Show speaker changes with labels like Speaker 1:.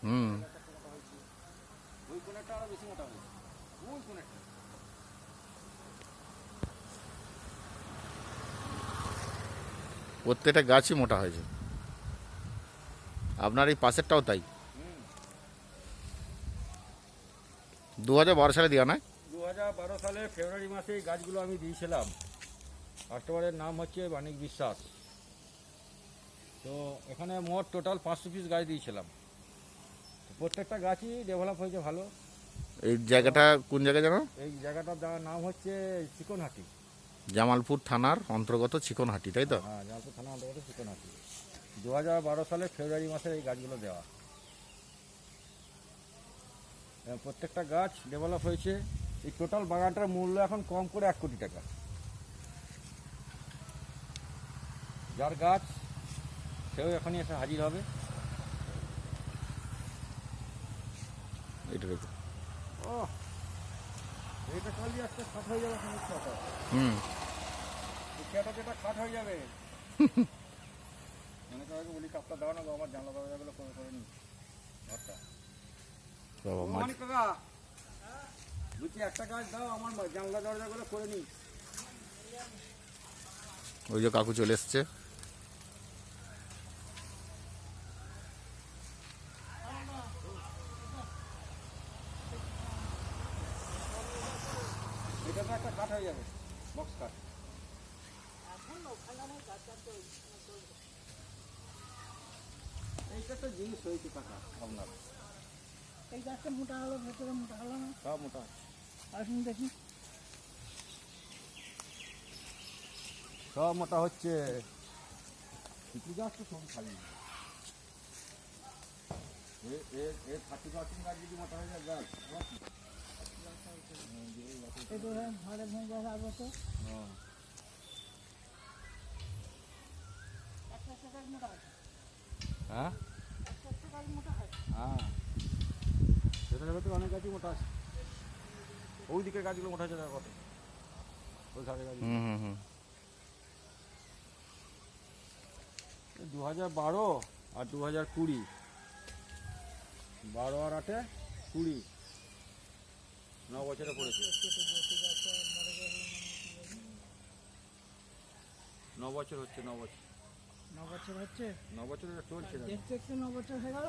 Speaker 1: হুম।
Speaker 2: ওই কোণাটা আরো বেশি মোটা হয়েছে, ওই কোণাটা।
Speaker 1: প্রত্যেকটা গাছই মোটা হয়েছে। আপনার এই পাশেরটাও তাই। 2012 সালে দেওয়া নয়?
Speaker 2: 2012 সালে ফেব্রুয়ারি মাসে এই গাছগুলো আমি দিয়েছিলাম। কাস্টমারের নাম হচ্ছে বাণিক বিশ্বাস। তো এখানে মোট টোটাল 500 পিস গাছ দিয়েছিলাম। প্রত্যেকটা গাছই ডেভেলপ হয়েছে ভালো।
Speaker 1: এই জায়গাটা কোন জায়গা জানো?
Speaker 2: এই জায়গাটার নাম হচ্ছে চিকনহাটি।
Speaker 1: জামালপুর থানার অন্তর্গত চিকনহাটি, তাই তো?
Speaker 2: হ্যাঁ, জামালপুর থানা অন্তর্গত চিকনহাটি। 2012 সালের ফেব্রুয়ারি মাসে এই গাছগুলো দেওয়া। প্রত্যেকটা গাছ ডেভেলপ হয়েছে। এই টোটাল বাগানটার মূল্য এখন কম করে 1 কোটি টাকা। যার গাছ সেও এখনই এসে হাজির হবে।
Speaker 1: এটা দেখুন।
Speaker 2: ও, এটা কালি একটা খাট হয়ে যাবে, সমস্যা হবে।
Speaker 1: হুম।
Speaker 2: খেয়াটা যেটা খাট হয়ে যাবে। মনে করে বলি কাপটা দাও না, আমার জানলা দরজাগুলো করে করে নি ঘরটা।
Speaker 1: বাবা মাছ।
Speaker 2: মানে কাকা বলছি একটা গাছ দাও, আমার জানলা দরজাগুলো করে নি।
Speaker 1: ওই যে কাকু চলে এসছে।
Speaker 2: এটা তো একটা কাঠ হয়ে যাবে, বক্স কাঠ। এইটা তো জিনিস হয়েছে কাকা আপনার।
Speaker 3: এই গাছটা মোটা হলো, ভেতরে মোটা হলো না।
Speaker 2: সব মোটা
Speaker 3: আসুন দেখি।
Speaker 2: সব মোটা হচ্ছে। কিছু গাছ তো সব খালি। 30% গাছ যদি মোটা হয়ে যায় গাছ।
Speaker 3: এই তো ঘরে ভেঙে যাবে তো। একটা একটা গাছ মোটা হয়,
Speaker 2: হ্যাঁ
Speaker 3: একটা একটা গাছ মোটা হয়।
Speaker 2: হ্যাঁ, সেটার ভেতরে অনেক গাছই মোটা আছে। ওই দিকের গাছগুলো মোটা হচ্ছে তার কত, ওই ধারে গাছ।
Speaker 1: হুম হুম হুম।
Speaker 2: 2012 আর 2020, 12 আর 8 20, 9 বছরে পড়েছে। 9 বছর হচ্ছে, 9 বছর।
Speaker 3: 9 বছর হচ্ছে।
Speaker 2: 9 বছর চলছে।
Speaker 3: দেখতে দেখতে 9 বছর হয়ে গেল।